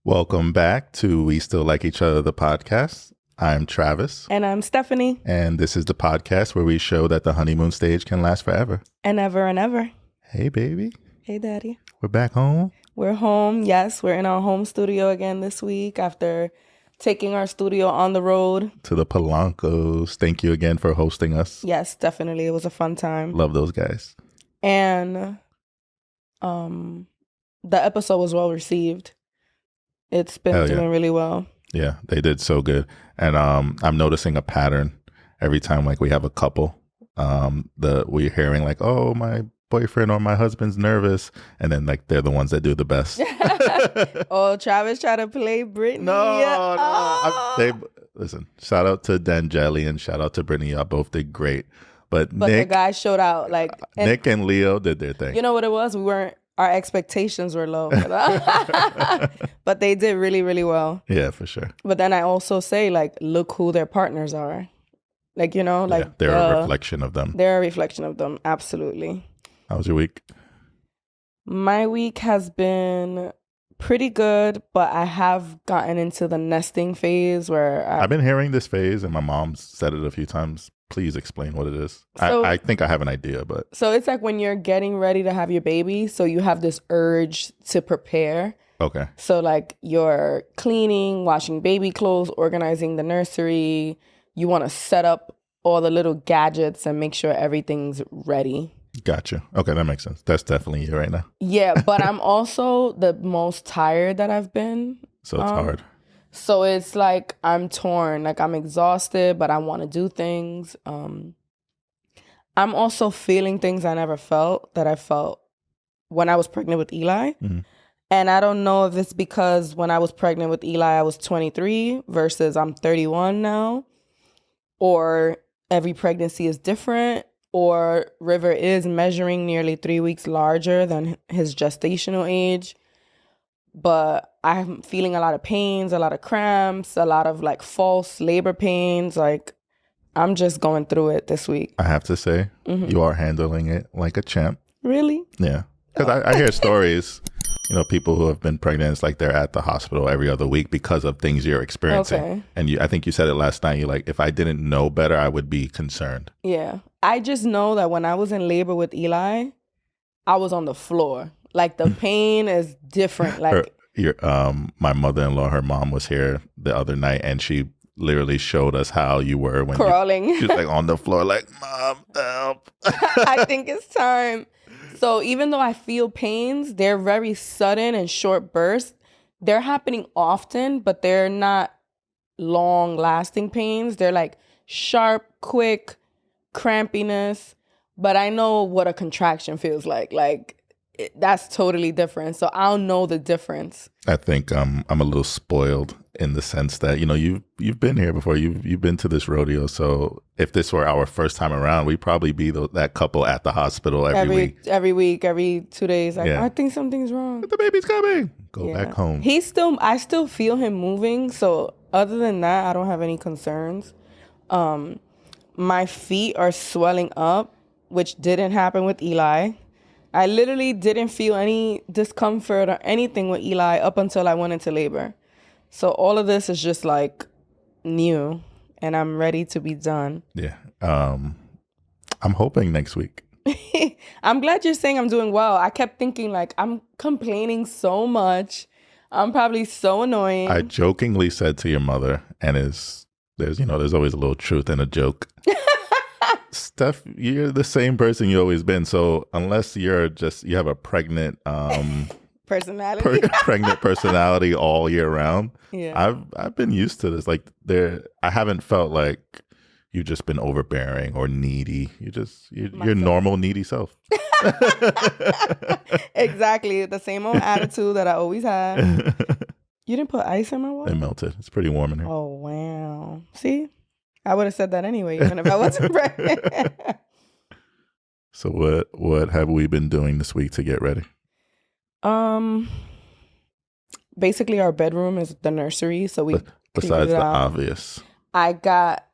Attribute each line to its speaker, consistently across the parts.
Speaker 1: Welcome back to We Still Like Each Other, the podcast. I'm Travis.
Speaker 2: And I'm Stephanie.
Speaker 1: And this is the podcast where we show that the honeymoon stage can last forever.
Speaker 2: And ever and ever.
Speaker 1: Hey, baby.
Speaker 2: Hey, Daddy.
Speaker 1: We're back home.
Speaker 2: We're home. Yes, we're in our home studio again this week after taking our studio on the road.
Speaker 1: To the Polancos. Thank you again for hosting us.
Speaker 2: Yes, definitely. It was a fun time.
Speaker 1: Love those guys.
Speaker 2: And the episode was well received. It's been doing really well.
Speaker 1: Yeah, they did so good. And I'm noticing a pattern every time like we have a couple. We're hearing like, oh, my boyfriend or my husband's nervous. And then like they're the ones that do the best.
Speaker 2: Oh, Travis tried to play Brittany.
Speaker 1: No.
Speaker 2: Oh.
Speaker 1: Listen, shout out to Dangeli and shout out to Brittany. Y'all both did great. But Nick,
Speaker 2: the guys showed out.
Speaker 1: Nick and Leo did their thing.
Speaker 2: You know what it was? Our expectations were low. But they did really, really well.
Speaker 1: Yeah, for sure.
Speaker 2: But then I also say, look who their partners are. They're
Speaker 1: a reflection of them.
Speaker 2: They're a reflection of them. Absolutely.
Speaker 1: How was your week?
Speaker 2: My week has been pretty good, but I have gotten into the nesting phase where
Speaker 1: I've been hearing this phase, and my mom's said it a few times. Please explain what it is. So, I think I have an idea, but...
Speaker 2: So it's like when you're getting ready to have your baby, so you have this urge to prepare.
Speaker 1: Okay.
Speaker 2: So you're cleaning, washing baby clothes, organizing the nursery. You want to set up all the little gadgets and make sure everything's ready.
Speaker 1: Gotcha. Okay, that makes sense. That's definitely you right now.
Speaker 2: Yeah, but I'm also the most tired that I've been.
Speaker 1: So it's hard.
Speaker 2: So it's like I'm torn. I'm exhausted, but I want to do things. I'm also feeling things I never felt that I felt when I was pregnant with Eli.
Speaker 1: Mm-hmm.
Speaker 2: And I don't know if it's because when I was pregnant with Eli, I was 23 versus I'm 31 now. Or every pregnancy is different. Or River is measuring nearly 3 weeks larger than his gestational age. But I'm feeling a lot of pains, a lot of cramps, a lot of false labor pains. I'm just going through it this week.
Speaker 1: I have to say, You are handling it like a champ.
Speaker 2: Really?
Speaker 1: Yeah. Because I hear stories, people who have been pregnant, it's like they're at the hospital every other week because of things you're experiencing.
Speaker 2: Okay.
Speaker 1: And I think you said it last night. You're like, if I didn't know better, I would be concerned.
Speaker 2: Yeah. I just know that when I was in labor with Eli, I was on the floor. The pain is different.
Speaker 1: My mother-in-law, her mom was here the other night, and she literally showed us how you were when
Speaker 2: crawling.
Speaker 1: She was on the floor, Mom, help.
Speaker 2: I think it's time. So even though I feel pains, they're very sudden and short bursts. They're happening often, but they're not long-lasting pains. They're sharp, quick, crampiness. But I know what a contraction feels like. That's totally different. So I'll know the difference.
Speaker 1: I think I'm a little spoiled in the sense that, you've been here before. You've been to this rodeo. So if this were our first time around, we'd probably be that couple at the hospital every week.
Speaker 2: Every week, every 2 days. I think something's wrong.
Speaker 1: The baby's coming. Go back home.
Speaker 2: I still feel him moving. So other than that, I don't have any concerns. My feet are swelling up, which didn't happen with Eli. I literally didn't feel any discomfort or anything with Eli up until I went into labor. So all of this is just new, and I'm ready to be done.
Speaker 1: Yeah. I'm hoping next week.
Speaker 2: I'm glad you're saying I'm doing well. I kept thinking I'm complaining so much. I'm probably so annoying.
Speaker 1: I jokingly said to your mother, and there's always a little truth in a joke. Steph, you're the same person you always been. So unless you have a pregnant
Speaker 2: personality,
Speaker 1: pregnant personality all year round.
Speaker 2: Yeah,
Speaker 1: I've been used to this. I haven't felt like you've just been overbearing or needy. You're normal needy self.
Speaker 2: Exactly, the same old attitude that I always had. You didn't put ice in my water?
Speaker 1: It melted. It's pretty warm in here.
Speaker 2: Oh wow! See. I would have said that anyway, even if I wasn't pregnant.
Speaker 1: So what have we been doing this week to get ready?
Speaker 2: Basically our bedroom is the nursery, so we
Speaker 1: besides the obvious.
Speaker 2: I got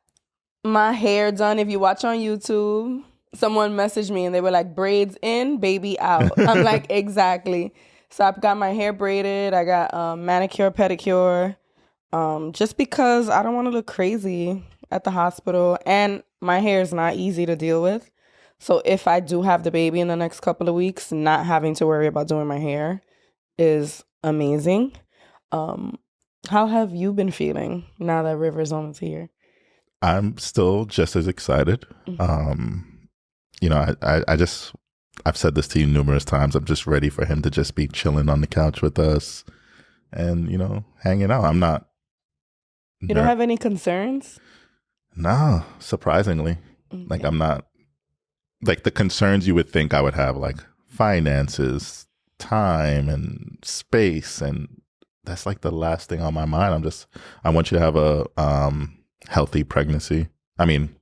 Speaker 2: my hair done. If you watch on YouTube, someone messaged me and they were like, braids in, baby out. I'm like, exactly. So I've got my hair braided. I got manicure, pedicure. Just because I don't want to look crazy at the hospital, and my hair is not easy to deal with. So if I do have the baby in the next couple of weeks, not having to worry about doing my hair is amazing. Um, how have you been feeling now that River's almost here?
Speaker 1: I'm still just as excited. You know, I just, I've said this to you numerous times. I'm just ready for him to just be chilling on the couch with us and, you know, hanging out. I'm not.
Speaker 2: You don't have any concerns?
Speaker 1: No, surprisingly.
Speaker 2: Okay.
Speaker 1: Like, I'm not, like, the concerns you would think I would have, like finances, time, and space. And that's like the last thing on my mind. I want you to have a healthy pregnancy. I mean,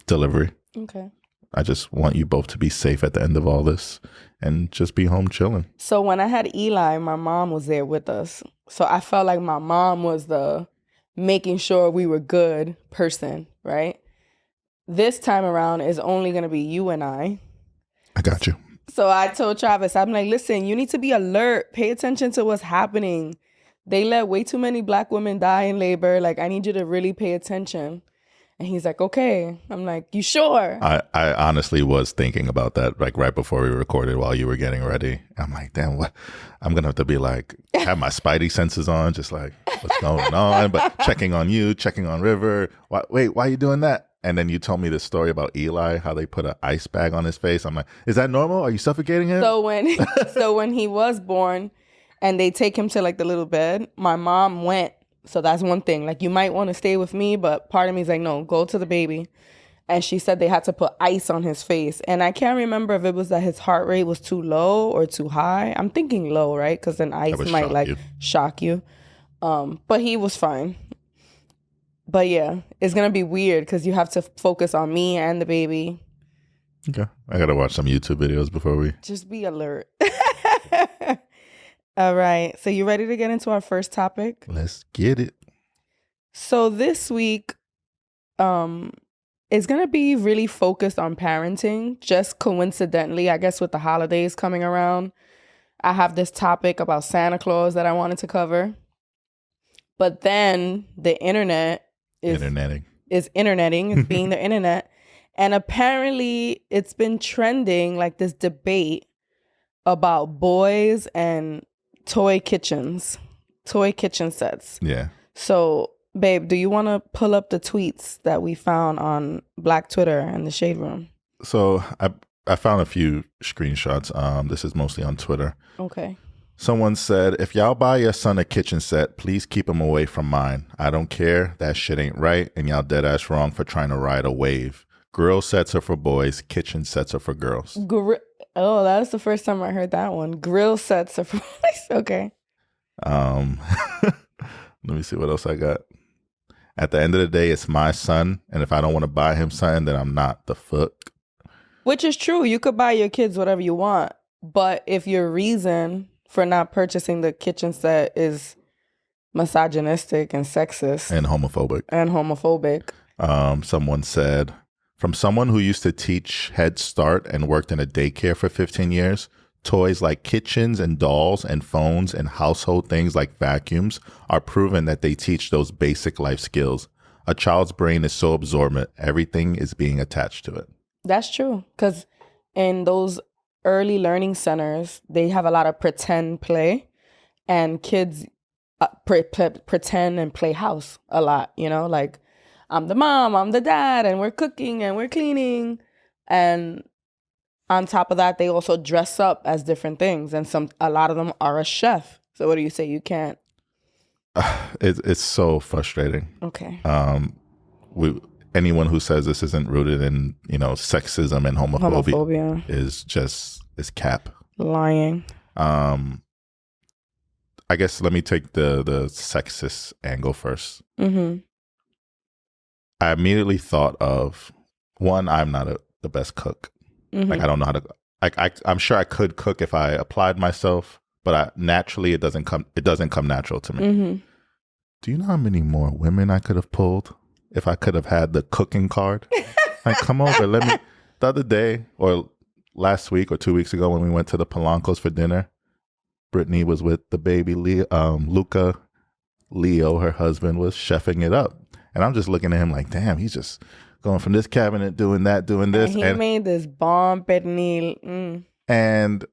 Speaker 1: delivery.
Speaker 2: Okay.
Speaker 1: I just want you both to be safe at the end of all this and just be home chilling.
Speaker 2: So when I had Eli, my mom was there with us. So I felt like my mom was the making sure we were good person, right? This time around is only going to be you and I.
Speaker 1: I got you.
Speaker 2: So I told Travis, I'm like, listen, you need to be alert. Pay attention to what's happening. They let way too many Black women die in labor. Like, I need you to really pay attention. And he's like, okay. I'm like, you sure?
Speaker 1: I honestly was thinking about that, like right before we recorded while you were getting ready. I'm like, damn, what? I'm going to have to be like, have my spidey senses on, just like, what's going on? But checking on you, checking on River. Why are you doing that? And then you told me this story about Eli, how they put an ice bag on his face. I'm like, is that normal? Are you suffocating him?
Speaker 2: So when he was born and they take him to like the little bed, my mom went. So that's one thing. Like, you might want to stay with me, but part of me is like, no, go to the baby. And she said they had to put ice on his face. And I can't remember if it was that his heart rate was too low or too high. I'm thinking low, right? Because then ice might like shock you. But he was fine. But yeah, it's going to be weird because you have to focus on me and the baby.
Speaker 1: Okay. I got to watch some YouTube videos before we.
Speaker 2: Just be alert. All right. So you ready to get into our first topic?
Speaker 1: Let's get it.
Speaker 2: So this week is going to be really focused on parenting. Just coincidentally, I guess with the holidays coming around, I have this topic about Santa Claus that I wanted to cover. But then the internet is interneting. It's being the internet. And apparently it's been trending, like this debate about boys and toy kitchen sets.
Speaker 1: Yeah.
Speaker 2: So, babe, do you want to pull up the tweets that we found on Black Twitter and the Shade Room?
Speaker 1: So I found a few screenshots. This is mostly on Twitter.
Speaker 2: Okay.
Speaker 1: Someone said, if y'all buy your son a kitchen set, please keep him away from mine. I don't care. That shit ain't right. And y'all dead ass wrong for trying to ride a wave. Grill sets are for boys. Kitchen sets are for girls.
Speaker 2: Oh, that was the first time I heard that one. Grill sets are for boys. Okay.
Speaker 1: Let me see what else I got. At the end of the day, it's my son. And if I don't want to buy him something, then I'm not the fuck.
Speaker 2: Which is true. You could buy your kids whatever you want. But if your reason for not purchasing the kitchen set is misogynistic and sexist.
Speaker 1: And homophobic. Someone said, from someone who used to teach Head Start and worked in a daycare for 15 years, toys like kitchens and dolls and phones and household things like vacuums are proven that they teach those basic life skills. A child's brain is so absorbent, everything is being attached to it. That's
Speaker 2: true. Because in those early learning centers, they have a lot of pretend play, and kids pretend and play house a lot, you know, like I'm the mom, I'm the dad, and we're cooking and we're cleaning. And on top of that, they also dress up as different things. And a lot of them are a chef. So what do you say? You can't?
Speaker 1: It's so frustrating.
Speaker 2: Okay.
Speaker 1: Anyone who says this isn't rooted in, you know, sexism and homophobia is cap.
Speaker 2: Lying.
Speaker 1: I guess let me take the sexist angle first.
Speaker 2: Mm-hmm.
Speaker 1: I immediately thought of, one, I'm not the best cook. Mm-hmm. Like, I don't know how to. I'm sure I could cook if I applied myself, but naturally it doesn't come natural to me.
Speaker 2: Mm-hmm.
Speaker 1: Do you know how many more women I could have pulled if I could have had the cooking card? Like, come over, let me. The other day, or last week or 2 weeks ago, when we went to the Polancos for dinner, Brittany was with the baby Luca. Leo, her husband, was chefing it up. And I'm just looking at him like, damn, he's just going from this cabinet, doing that, doing this.
Speaker 2: And he made this bomb pernil.
Speaker 1: And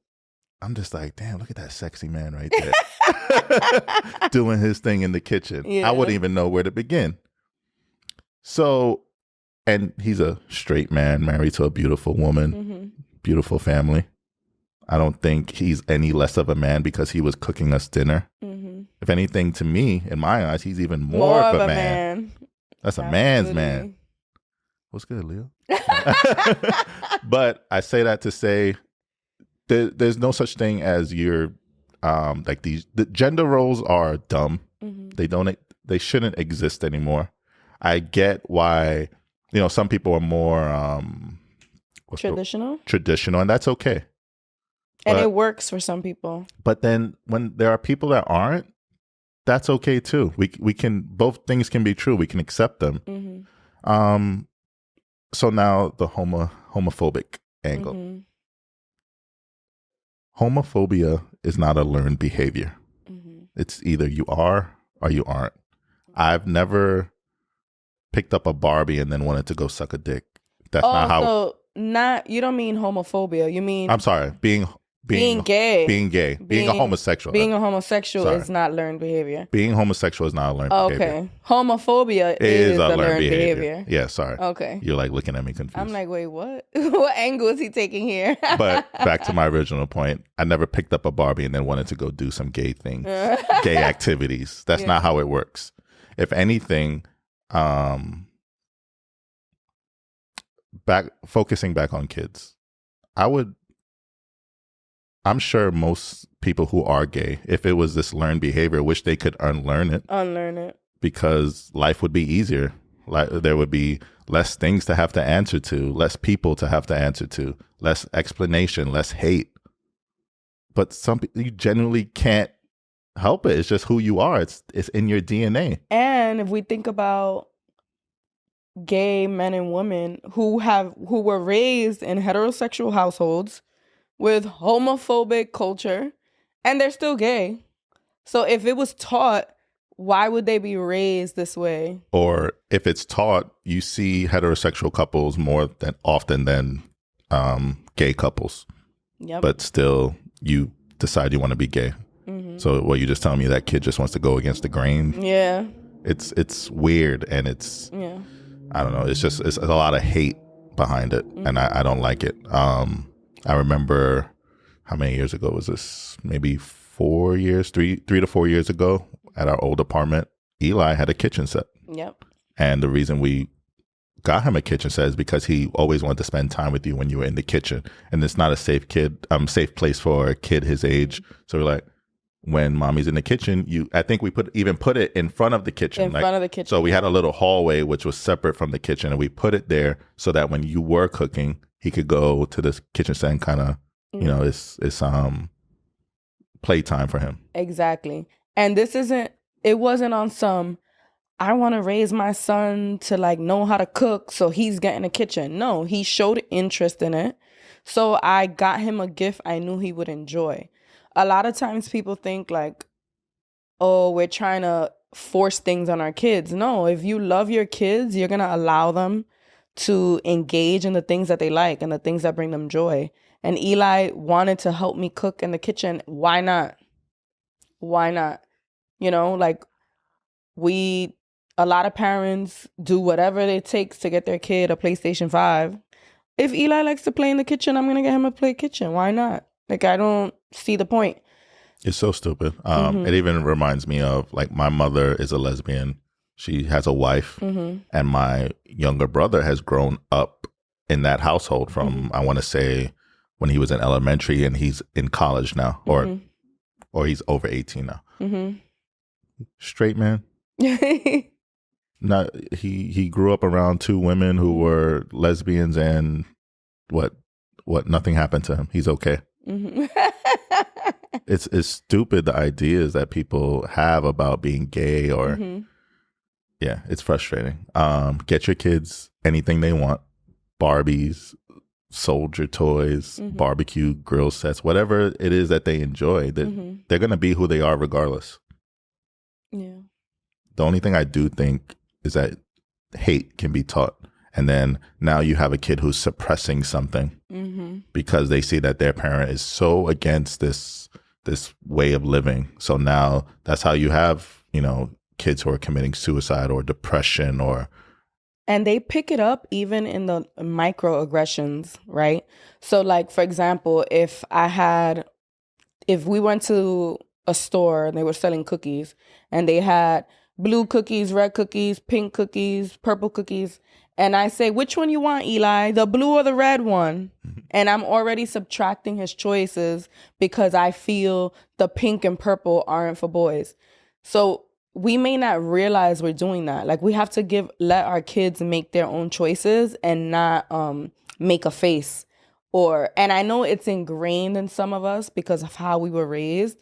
Speaker 1: I'm just like, damn, look at that sexy man right there. Doing his thing in the kitchen.
Speaker 2: Yeah.
Speaker 1: I wouldn't even know where to begin. So, and he's a straight man married to a beautiful woman, beautiful family. I don't think he's any less of a man because he was cooking us dinner. If anything, to me, in my eyes, he's even more of a man. That's a man's man. What's good, Leo? But I say that to say there's no such thing as your like the gender roles are dumb. They shouldn't exist anymore. I get why, some people are more traditional, and that's okay.
Speaker 2: And it works for some people. But
Speaker 1: then when there are people that aren't, that's okay too. We can, both things can be true. We can accept them. So now the homophobic angle. Homophobia is not a learned behavior. It's either you are or you aren't. I've never picked up a Barbie and then wanted to go suck a dick. That's not how.
Speaker 2: So you don't mean homophobia. You mean.
Speaker 1: I'm sorry. Being gay. Being a homosexual.
Speaker 2: Being a homosexual is not learned behavior.
Speaker 1: Being homosexual is not a learned behavior. Okay.
Speaker 2: Homophobia is a learned behavior.
Speaker 1: Yeah, sorry.
Speaker 2: Okay.
Speaker 1: You're like looking at me confused.
Speaker 2: I'm like, wait, what? What angle is he taking here?
Speaker 1: But back to my original point, I never picked up a Barbie and then wanted to go do some gay things, gay activities. That's not how it works. If anything, focusing back on kids, I'm sure most people who are gay, if it was this learned behavior, wish they could unlearn it. Because life would be easier. There would be less things to have to answer to, less people to have to answer to, less explanation, less hate. But you genuinely can't help it. It's just who you are. It's in your DNA.
Speaker 2: And if we think about gay men and women who were raised in heterosexual households with homophobic culture, and they're still gay. So if it was taught, why would they be raised this way?
Speaker 1: Or if it's taught, you see heterosexual couples more often than gay couples. Yep. But still, you decide you want to be gay. So what you just telling me, that kid just wants to go against the grain?
Speaker 2: Yeah.
Speaker 1: It's weird, and it's I don't know. It's a lot of hate behind it, and I don't like it. I remember, how many years ago was this? Maybe 4 years, 3 to 4 years ago, at our old apartment, Eli had a kitchen set.
Speaker 2: Yep.
Speaker 1: And the reason we got him a kitchen set is because he always wanted to spend time with you when you were in the kitchen. And it's not a safe place for a kid his age. So we're like, when mommy's in the kitchen, I think we put it in front of the kitchen.
Speaker 2: In front of the kitchen.
Speaker 1: So we had a little hallway which was separate from the kitchen, and we put it there so that when you were cooking, he could go to this kitchen set and kind of, it's playtime for him.
Speaker 2: Exactly. And it wasn't on some, I want to raise my son to know how to cook, so he's getting a kitchen. No, he showed interest in it. So I got him a gift I knew he would enjoy. A lot of times people think oh, we're trying to force things on our kids. No, if you love your kids, you're going to allow them to engage in the things that they like and the things that bring them joy. And Eli wanted to help me cook in the kitchen. Why not? Why not? A lot of parents do whatever it takes to get their kid a PlayStation 5. If Eli likes to play in the kitchen, I'm going to get him a play kitchen. Why not? I don't see the point.
Speaker 1: It's so stupid. It even reminds me of, my mother is a lesbian. She has a wife, and my younger brother has grown up in that household from, I want to say, when he was in elementary, and he's in college now, or he's over 18 now. Straight man. Not he grew up around two women who were lesbians, and what nothing happened to him. He's okay. It's stupid, the ideas that people have about being gay, or yeah, it's frustrating. Get your kids anything they want, Barbies, soldier toys, barbecue grill sets, whatever it is that they enjoy, they're going to be who they are regardless.
Speaker 2: Yeah.
Speaker 1: The only thing I do think is that hate can be taught. And then now you have a kid who's suppressing something because they see that their parent is so against this way of living. So now that's how you have, kids who are committing suicide or depression
Speaker 2: and they pick it up even in the microaggressions, right? So like, for example, if we went to a store and they were selling cookies and they had blue cookies, red cookies, pink cookies, purple cookies, and I say, which one you want, Eli? The blue or the red one? And I'm already subtracting his choices because I feel the pink and purple aren't for boys. So we may not realize we're doing that. Like, we have to let our kids make their own choices and not make a face. And I know it's ingrained in some of us because of how we were raised,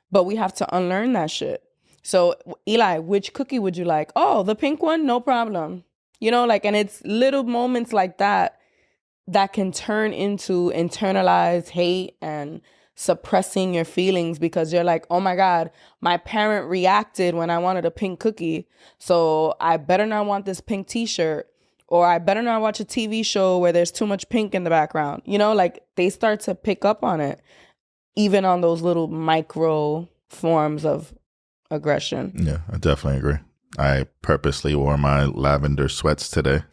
Speaker 2: but we have to unlearn that shit. So, Eli, which cookie would you like? Oh, the pink one? No problem. And it's little moments like that can turn into internalized hate and suppressing your feelings because you're like, oh my God, my parent reacted when I wanted a pink cookie. So I better not want this pink t-shirt, or I better not watch a TV show where there's too much pink in the background. They start to pick up on it, even on those little micro forms of aggression.
Speaker 1: Yeah, I definitely agree. I purposely wore my lavender sweats today.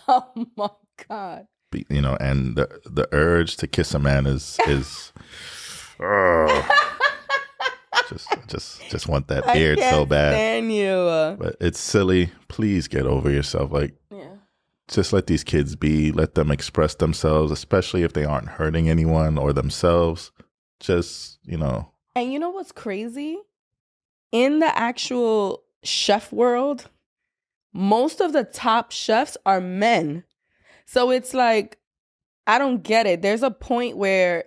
Speaker 2: Oh my God.
Speaker 1: And the urge to kiss a man is just want that beard so bad.
Speaker 2: I can't stand you.
Speaker 1: But it's silly. Please get over yourself. Just let these kids be. Let them express themselves, especially if they aren't hurting anyone or themselves. Just,
Speaker 2: And you know what's crazy? In the actual chef world, most of the top chefs are men. So it's like, I don't get it. There's a point where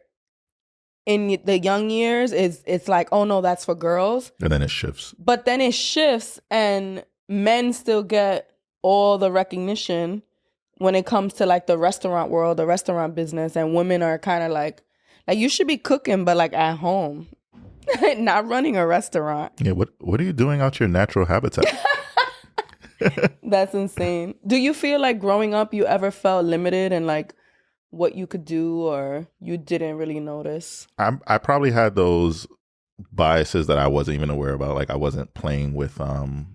Speaker 2: in the young years it's like, oh no, that's for girls.
Speaker 1: And then it shifts.
Speaker 2: But then it shifts and men still get all the recognition when it comes to like the restaurant world, the restaurant business, and women are kind of like you should be cooking, but like at home. Not running a restaurant.
Speaker 1: Yeah, what are you doing out your natural habitat?
Speaker 2: That's insane. Do you feel like growing up you ever felt limited in like what you could do, or you didn't really notice?
Speaker 1: I probably had those biases that I wasn't even aware about. Like I wasn't playing with I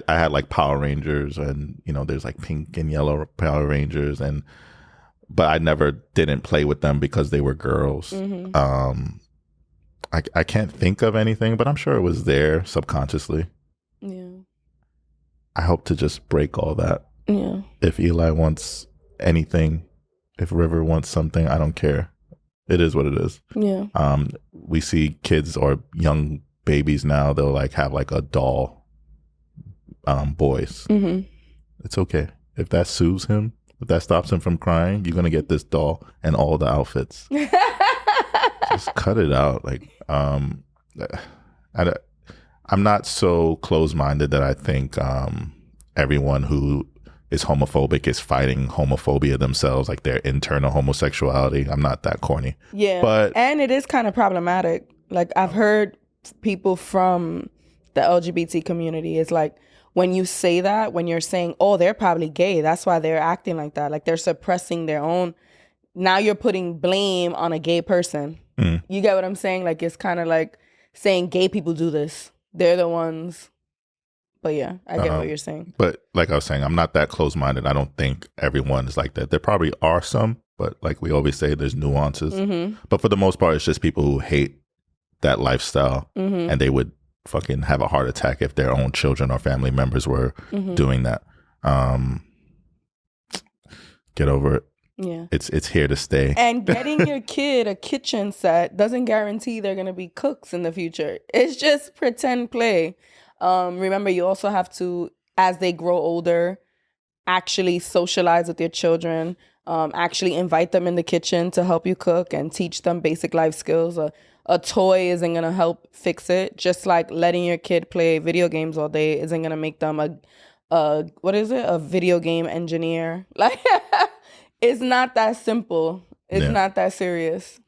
Speaker 1: had like Power Rangers and there's like pink and yellow Power Rangers, but I never didn't play with them because they were girls. I can't think of anything, but I'm sure it was there subconsciously.
Speaker 2: Yeah.
Speaker 1: I hope to just break all that.
Speaker 2: Yeah.
Speaker 1: If Eli wants anything, if River wants something, I don't care. It is what it is.
Speaker 2: Yeah.
Speaker 1: We see kids or young babies now, they'll like have like a doll boys. It's okay. If that soothes him, if that stops him from crying, you're going to get this doll and all the outfits. Just cut it out. Like, I'm not so close-minded that I think everyone who is homophobic is fighting homophobia themselves, like their internal homosexuality. I'm not that corny.
Speaker 2: Yeah, and it is kind of problematic. Like I've heard people from the LGBT community, it's like when you say that, when you're saying, oh, they're probably gay, that's why they're acting like that. Like they're suppressing their own. Now you're putting blame on a gay person. You get what I'm saying? Like it's kind of like saying gay people do this. They're the ones. But yeah, I get what you're saying.
Speaker 1: But like I was saying, I'm not that close-minded. I don't think everyone is like that. There probably are some, but like we always say, there's nuances. But for the most part, it's just people who hate that lifestyle, and they would fucking have a heart attack if their own children or family members were doing that. Get over it.
Speaker 2: Yeah.
Speaker 1: It's here to stay.
Speaker 2: And getting your kid a kitchen set doesn't guarantee they're going to be cooks in the future. It's just pretend play. Remember, you also have to, as they grow older, actually socialize with your children, actually invite them in the kitchen to help you cook and teach them basic life skills. A toy isn't going to help fix it. Just like letting your kid play video games all day isn't going to make them a video game engineer. Like It's not that simple. It's not that serious.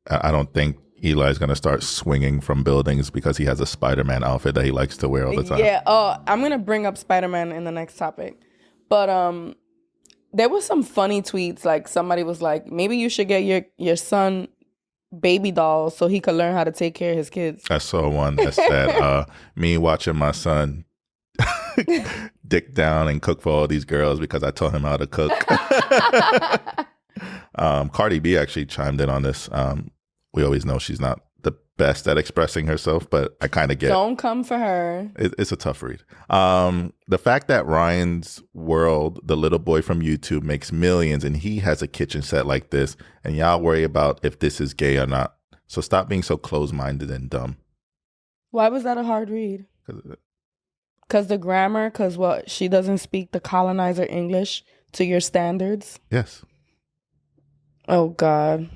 Speaker 1: I don't think Eli's going to start swinging from buildings because he has a Spider-Man outfit that he likes to wear all the time.
Speaker 2: Yeah. Oh, I'm going to bring up Spider-Man in the next topic. But there was some funny tweets. Like somebody was like, maybe you should get your son baby dolls so he could learn how to take care of his kids.
Speaker 1: I saw one that said, me watching my son dick down and cook for all these girls because I taught him how to cook. Cardi B actually chimed in on this. We always know she's not the best at expressing herself, but I kind of get.
Speaker 2: Don't come for her.
Speaker 1: It's a tough read. The fact that Ryan's World, the little boy from YouTube, makes millions and he has a kitchen set like this, and y'all worry about if this is gay or not. So stop being so close-minded and dumb.
Speaker 2: Why was that a hard read? Because the grammar, because what? She doesn't speak the colonizer English to your standards?
Speaker 1: Yes.
Speaker 2: Oh, God.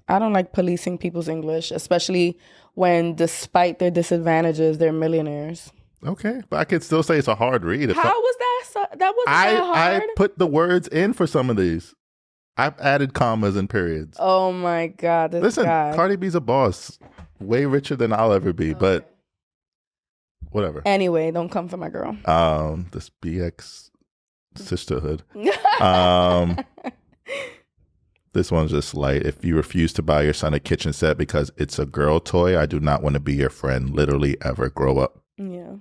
Speaker 2: I don't like policing people's English, especially when, despite their disadvantages, they're millionaires.
Speaker 1: Okay, but I could still say it's a hard read.
Speaker 2: How was that? That wasn't that hard.
Speaker 1: I put the words in for some of these. I've added commas and periods.
Speaker 2: Oh, my God.
Speaker 1: Listen,
Speaker 2: guy.
Speaker 1: Cardi B's a boss. Way richer than I'll ever be, but whatever.
Speaker 2: Anyway, don't come for my girl.
Speaker 1: This BX sisterhood. This one's just light. If you refuse to buy your son a kitchen set because it's a girl toy, I do not want to be your friend. Literally ever. Grow up.
Speaker 2: Yeah.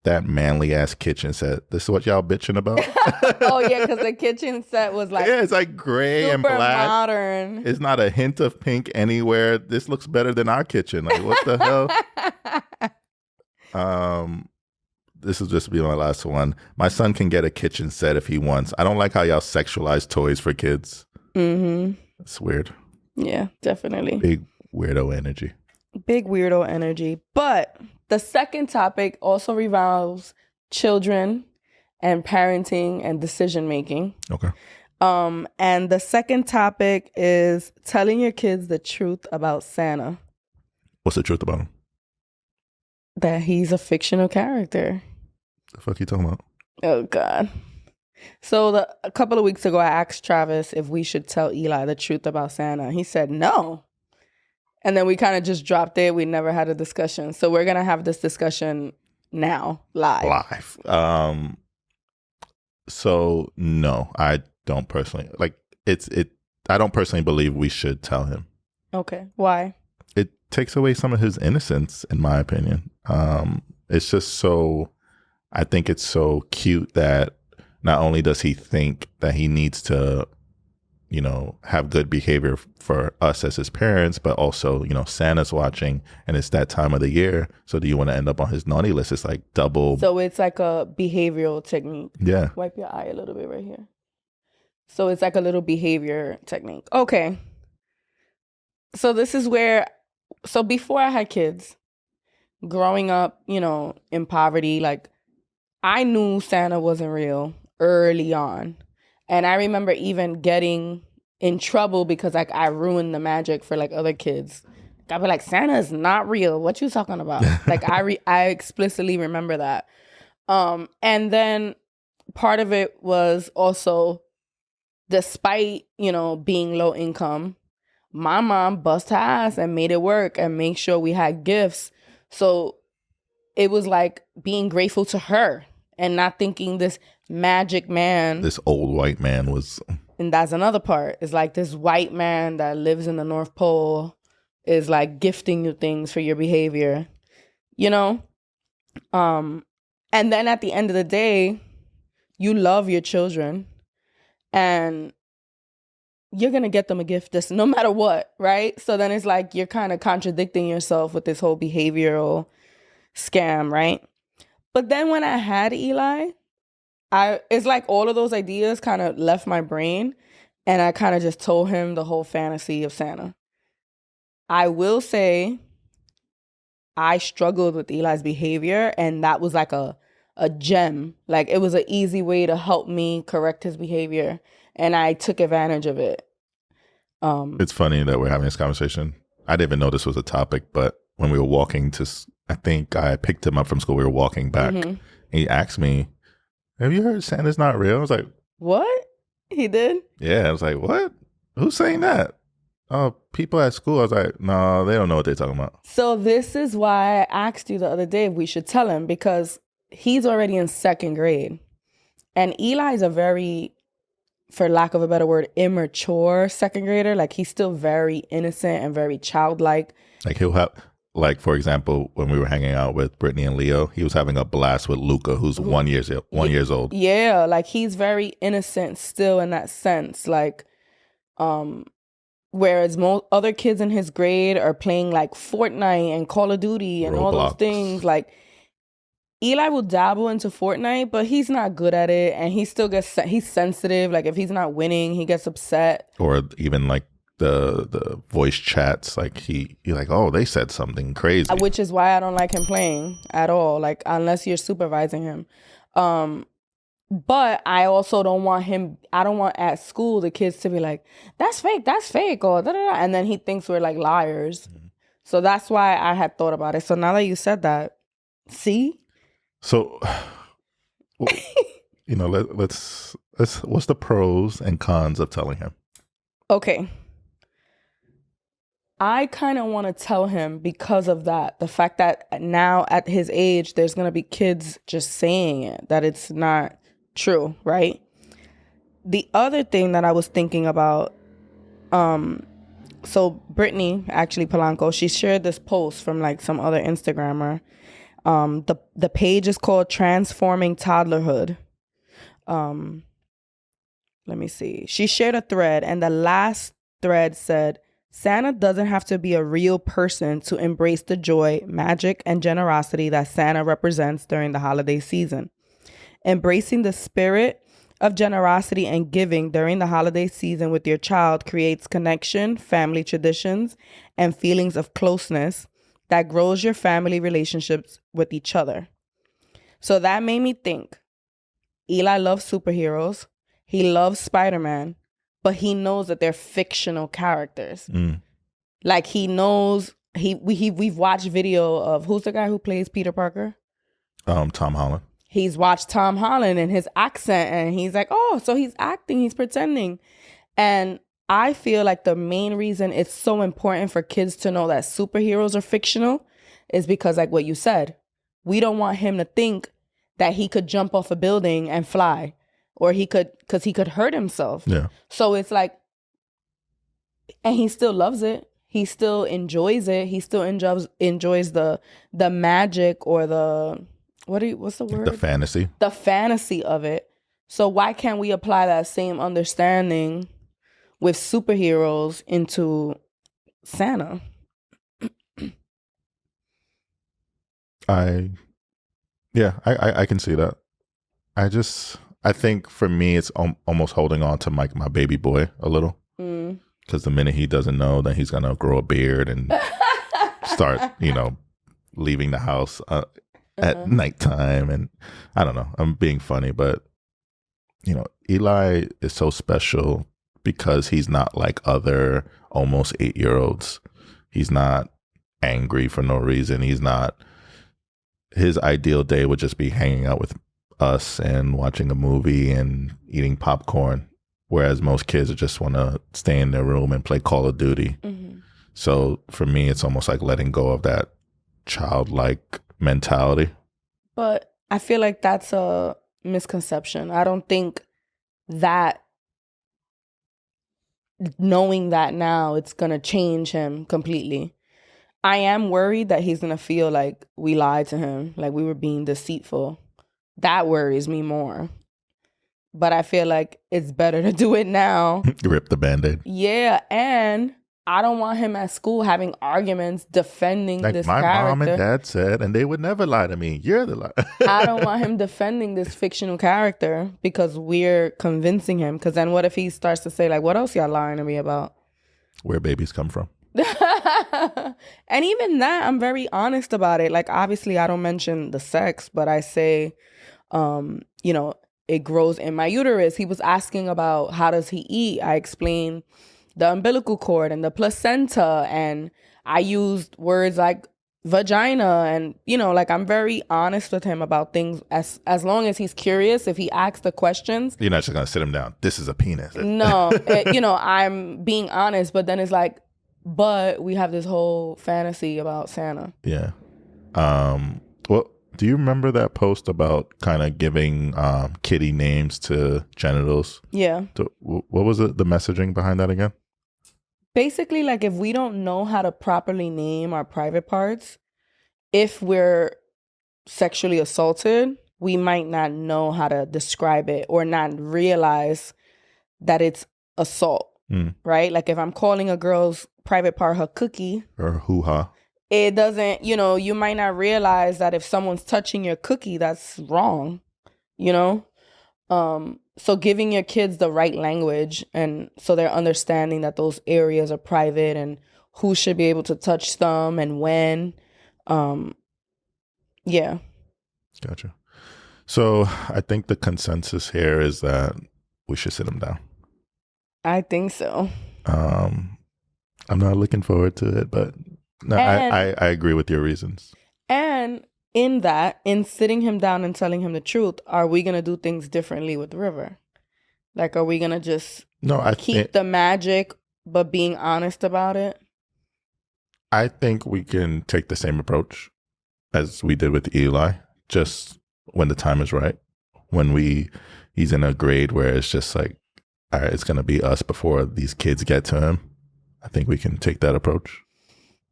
Speaker 1: That manly ass kitchen set. This is what y'all bitching about?
Speaker 2: Oh, yeah, because the kitchen set was like...
Speaker 1: Yeah, it's like gray and black.
Speaker 2: Modern.
Speaker 1: It's not a hint of pink anywhere. This looks better than our kitchen. Like, what the hell? This will just be my last one. My son can get a kitchen set if he wants. I don't like how y'all sexualize toys for kids.
Speaker 2: Mm-hmm.
Speaker 1: It's weird.
Speaker 2: Yeah, definitely.
Speaker 1: Big weirdo energy.
Speaker 2: Big weirdo energy. But the second topic also revolves children and parenting and decision making.
Speaker 1: Okay.
Speaker 2: And the second topic is telling your kids the truth about Santa.
Speaker 1: What's the truth about him?
Speaker 2: That he's a fictional character.
Speaker 1: The fuck you talking about?
Speaker 2: Oh, God. So a couple of weeks ago, I asked Travis if we should tell Eli the truth about Santa. He said no. And then we kind of just dropped it. We never had a discussion. So we're going to have this discussion now, live.
Speaker 1: So no, I don't personally I don't personally believe we should tell him.
Speaker 2: Okay. Why?
Speaker 1: It takes away some of his innocence, in my opinion. It's just so, I think it's so cute that not only does he think that he needs to, you know, have good behavior for us as his parents, but also, you know, Santa's watching and it's that time of the year. So do you want to end up on his naughty list? It's like double.
Speaker 2: So it's like a behavioral technique.
Speaker 1: Yeah.
Speaker 2: Wipe your eye a little bit right here. So it's like a little behavior technique. Okay. So this is where, so before I had kids, growing up, you know, in poverty, like I knew Santa wasn't real early on. And I remember even getting in trouble because like I ruined the magic for like other kids. I'd be like, Santa is not real. What you talking about? Like I explicitly remember that. And then part of it was also, despite, you know, being low income, my mom bust her ass and made it work and make sure we had gifts. So it was like being grateful to her and not thinking this magic man.
Speaker 1: This old white man was.
Speaker 2: And that's another part. It's like this white man that lives in the North Pole is like gifting you things for your behavior, you know? And then at the end of the day, you love your children and you're going to get them a gift this no matter what, right? So then it's like you're kind of contradicting yourself with this whole behavioral scam, right? But then when I had Eli, it's like all of those ideas kind of left my brain and I kind of just told him the whole fantasy of Santa. I will say I struggled with Eli's behavior and that was like a gem. Like it was an easy way to help me correct his behavior and I took advantage of it.
Speaker 1: It's funny that we're having this conversation. I didn't even know this was a topic, but when we were walking I think I picked him up from school. We were walking back. Mm-hmm. And he asked me, have you heard Santa's not real? I was like,
Speaker 2: What? He did?
Speaker 1: Yeah, I was like, what? Who's saying that? Oh, people at school. I was like, no, they don't know what they're talking about.
Speaker 2: So this is why I asked you the other day if we should tell him, because he's already in second grade. And Eli's a very, for lack of a better word, immature second grader. Like, he's still very innocent and very childlike.
Speaker 1: Like he'll have, like for example, when we were hanging out with Brittany and Leo, he was having a blast with Luca, who's 1 years old.
Speaker 2: Yeah, like he's very innocent still in that sense. Like, whereas most other kids in his grade are playing like Fortnite and Call of Duty and all those
Speaker 1: Roblox.
Speaker 2: things. Like, Eli will dabble into Fortnite, but he's not good at it, and he still he's sensitive. Like, if he's not winning, he gets upset.
Speaker 1: Or even like the voice chats, like he like, oh, they said something crazy.
Speaker 2: Which is why I don't like him playing at all, like, unless you're supervising him. But I also don't want at school the kids to be like, that's fake, or da-da-da, and then he thinks we're like liars. Mm-hmm. So that's why I had thought about it. So now that you said that, see?
Speaker 1: So, let's what's the pros and cons of telling him?
Speaker 2: Okay. I kind of want to tell him because of that. The fact that now at his age, there's going to be kids just saying it, that it's not true, right? The other thing that I was thinking about, so Brittany, actually Polanco, she shared this post from like some other Instagrammer. The page is called Transforming Toddlerhood. Let me see. She shared a thread, and the last thread said, Santa doesn't have to be a real person to embrace the joy, magic, and generosity that Santa represents during the holiday season. Embracing the spirit of generosity and giving during the holiday season with your child creates connection, family traditions, and feelings of closeness that grows your family relationships with each other. So that made me think, Eli loves superheroes. He loves Spider-Man, but he knows that they're fictional characters. Mm. Like, he knows, we've watched video of, who's the guy who plays Peter Parker?
Speaker 1: Tom Holland.
Speaker 2: He's watched Tom Holland and his accent, and he's like, oh, so he's acting, he's pretending. And I feel like the main reason it's so important for kids to know that superheroes are fictional is because, like what you said, we don't want him to think that he could jump off a building and fly, or because he could hurt himself. Yeah. So it's like, and he still loves it. He still enjoys it. He still enjoys the magic, or what's the word?
Speaker 1: The fantasy.
Speaker 2: The fantasy of it. So why can't we apply that same understanding with superheroes into Santa?
Speaker 1: I can see that. I think for me, it's almost holding on to my baby boy a little. Because the minute he doesn't know, then he's going to grow a beard and start, leaving the house at nighttime. And I don't know, I'm being funny, but, Eli is so special because he's not like other almost 8-year-olds. He's not angry for no reason. His ideal day would just be hanging out with us and watching a movie and eating popcorn, whereas most kids just want to stay in their room and play Call of Duty. Mm-hmm. So for me, it's almost like letting go of that childlike mentality.
Speaker 2: But I feel like that's a misconception. I don't think that knowing that now, it's going to change him completely. I am worried that he's going to feel like we lied to him, like we were being deceitful. That worries me more. But I feel like it's better to do it now.
Speaker 1: Rip the Band-Aid.
Speaker 2: Yeah, and I don't want him at school having arguments defending
Speaker 1: like
Speaker 2: this
Speaker 1: my
Speaker 2: character.
Speaker 1: Mom and dad said, and they would never lie to me. You're the liar.
Speaker 2: I don't want him defending this fictional character because we're convincing him. Because then what if he starts to say, like, what else y'all lying to me about?
Speaker 1: Where babies come from.
Speaker 2: And even that, I'm very honest about it. Like, obviously, I don't mention the sex, but I say, it grows in my uterus. He was asking about how does he eat. I explained the umbilical cord and the placenta, and I used words like vagina, and like I'm very honest with him about things as long as he's curious. If he asks the questions,
Speaker 1: You're not just gonna sit him down. This is a penis.
Speaker 2: no, I'm being honest. But then it's like, but we have this whole fantasy about Santa.
Speaker 1: Yeah. Well, do you remember that post about kind of giving kitty names to genitals?
Speaker 2: Yeah.
Speaker 1: What was it? The messaging behind that again?
Speaker 2: Basically, like if we don't know how to properly name our private parts, if we're sexually assaulted, we might not know how to describe it or not realize that it's assault, right? Like if I'm calling a girl's private part her cookie
Speaker 1: or hoo-ha,
Speaker 2: it doesn't, you might not realize that if someone's touching your cookie, that's wrong, So giving your kids the right language, and so they're understanding that those areas are private and who should be able to touch them and when. Yeah.
Speaker 1: Gotcha. So I think the consensus here is that we should sit them down.
Speaker 2: I think so.
Speaker 1: I'm not looking forward to it, but no, I agree with your reasons.
Speaker 2: And in sitting him down and telling him the truth, are we going to do things differently with River? Like, are we going to just keep the magic, but being honest about it?
Speaker 1: I think we can take the same approach as we did with Eli, just when the time is right. When he's in a grade where it's just like, all right, it's going to be us before these kids get to him. I think we can take that approach.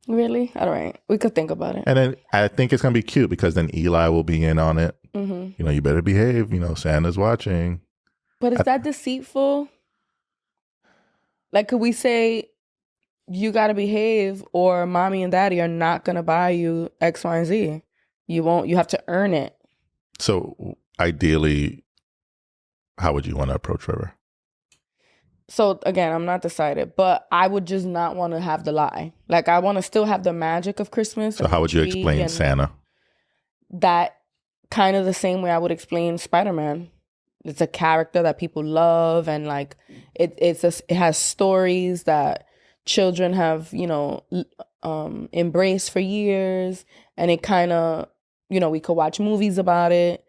Speaker 2: Really? All right. We could think about it.
Speaker 1: And then I think it's going to be cute because then Eli will be in on it.
Speaker 2: Mm-hmm.
Speaker 1: You better behave. Santa's watching.
Speaker 2: But is that deceitful? Like, could we say, you got to behave or mommy and daddy are not going to buy you X, Y, and Z? You have to earn it.
Speaker 1: So ideally, how would you want to approach River?
Speaker 2: So again, I'm not decided, but I would just not want to have the lie. Like I want to still have the magic of Christmas.
Speaker 1: So how would you explain Santa?
Speaker 2: That kind of the same way I would explain Spider-Man. It's a character that people love, and like it has stories that children have embraced for years, and it kind of we could watch movies about it,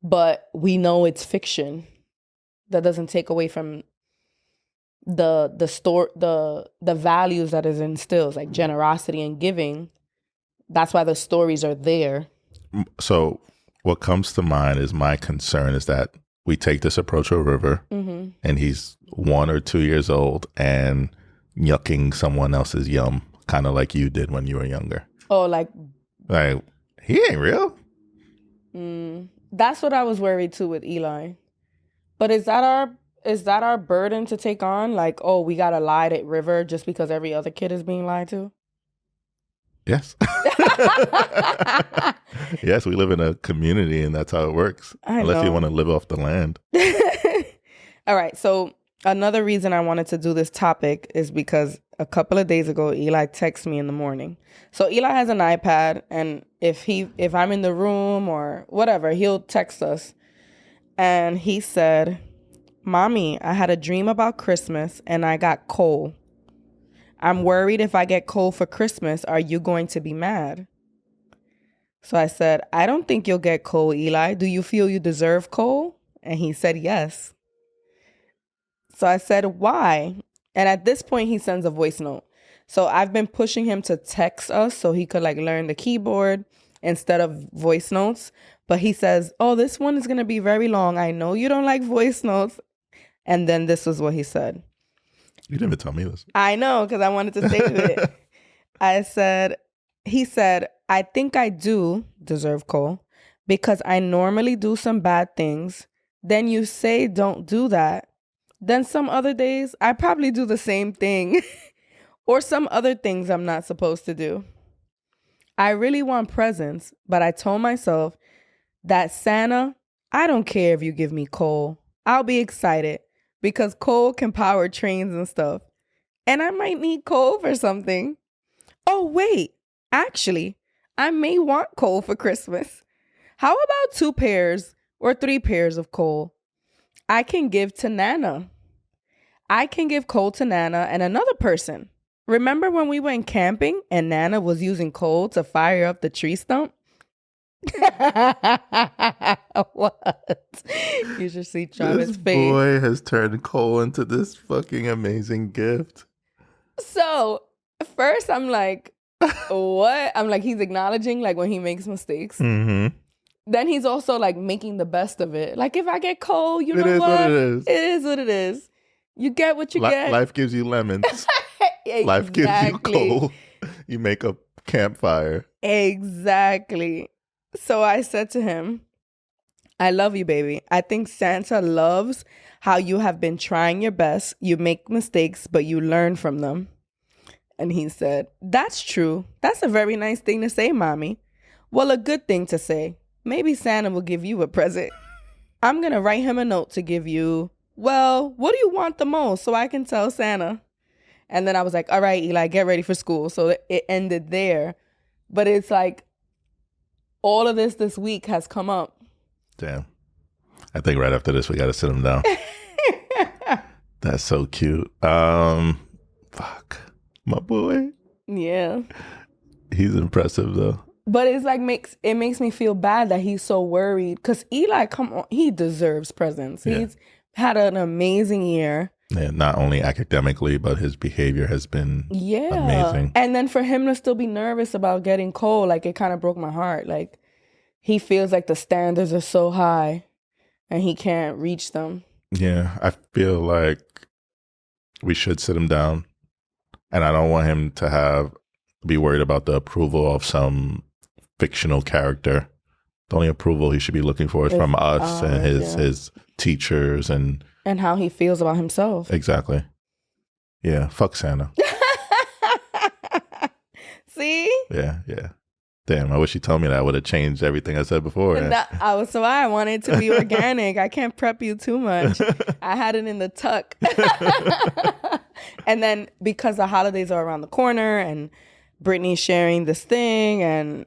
Speaker 2: but we know it's fiction. That doesn't take away from the values that it instills, like generosity and giving. That's why the stories are there.
Speaker 1: So what comes to mind is my concern is that we take this approach with River, and he's 1 or 2 years old and yucking someone else's yum, kind of like you did when you were younger.
Speaker 2: Oh, like
Speaker 1: he ain't real.
Speaker 2: That's what I was worried too with Eli. But is that our burden to take on? Like, oh, we gotta lie to River just because every other kid is being lied to?
Speaker 1: Yes. Yes, we live in a community and that's how it works. Unless you want to live off the land.
Speaker 2: All right. So another reason I wanted to do this topic is because a couple of days ago, Eli texted me in the morning. So Eli has an iPad, and if I'm in the room or whatever, he'll text us. And he said, "Mommy, I had a dream about Christmas and I got coal. I'm worried if I get coal for Christmas, are you going to be mad?" So I said, "I don't think you'll get coal, Eli. Do you feel you deserve coal?" And he said, "Yes." So I said, "Why?" And at this point, he sends a voice note. So I've been pushing him to text us so he could learn the keyboard instead of voice notes. But he says, "Oh, this one is going to be very long. I know you don't like voice notes." And then this was what he said.
Speaker 1: You didn't even tell me this.
Speaker 2: I know, because I wanted to save it. He said, "I think I do deserve coal because I normally do some bad things. Then you say don't do that. Then some other days I probably do the same thing or some other things I'm not supposed to do. I really want presents, but I told myself that Santa, I don't care if you give me coal. I'll be excited because coal can power trains and stuff. And I might need coal for something. Oh, wait, actually, I may want coal for Christmas. How about 2 pairs or 3 pairs of coal? I can give to Nana. I can give coal to Nana and another person. remember when we went camping and Nana was using coal to fire up the tree stump? What? You should see Travis'
Speaker 1: This
Speaker 2: face.
Speaker 1: boy has turned coal into this fucking amazing gift.
Speaker 2: So first I'm like, what? I'm like, he's acknowledging like when he makes mistakes.
Speaker 1: Mm-hmm.
Speaker 2: Then he's also like making the best of it. Like if I get cold, you know
Speaker 1: It is
Speaker 2: what?
Speaker 1: what it is.
Speaker 2: It is what it is. You get what you get.
Speaker 1: Life gives you lemons.
Speaker 2: Exactly.
Speaker 1: Life gives you coal. You make a campfire.
Speaker 2: Exactly. So I said to him, I love you, baby. I think Santa loves how you have been trying your best. You make mistakes, but you learn from them. And he said, that's true. That's a very nice thing to say, mommy. Well, a good thing to say. Maybe Santa will give you a present. I'm going to write him a note to give you. Well, what do you want the most so I can tell Santa? And then I was like, all right, Eli, get ready for school. So it ended there. But it's like all of this week has come up.
Speaker 1: Damn. I think right after this, we got to sit him down. That's so cute. Fuck. My boy.
Speaker 2: Yeah.
Speaker 1: He's impressive, though.
Speaker 2: But it's like makes me feel bad that he's so worried. Because Eli, come on, he deserves presents.
Speaker 1: Yeah.
Speaker 2: He's had an amazing year.
Speaker 1: Yeah, not only academically, but his behavior has been amazing.
Speaker 2: And then for him to still be nervous about getting cold, like it kind of broke my heart. Like he feels like the standards are so high and he can't reach them.
Speaker 1: Yeah, I feel like we should sit him down. And I don't want him to be worried about the approval of some fictional character. The only approval he should be looking for is from us and his teachers and
Speaker 2: how he feels about himself.
Speaker 1: Exactly. Yeah. Fuck Santa.
Speaker 2: See?
Speaker 1: Yeah. Damn, I wish you told me that. I would have changed everything I said before.
Speaker 2: I wanted it to be organic. I can't prep you too much. I had it in the tuck. And then because the holidays are around the corner and Brittany's sharing this thing, and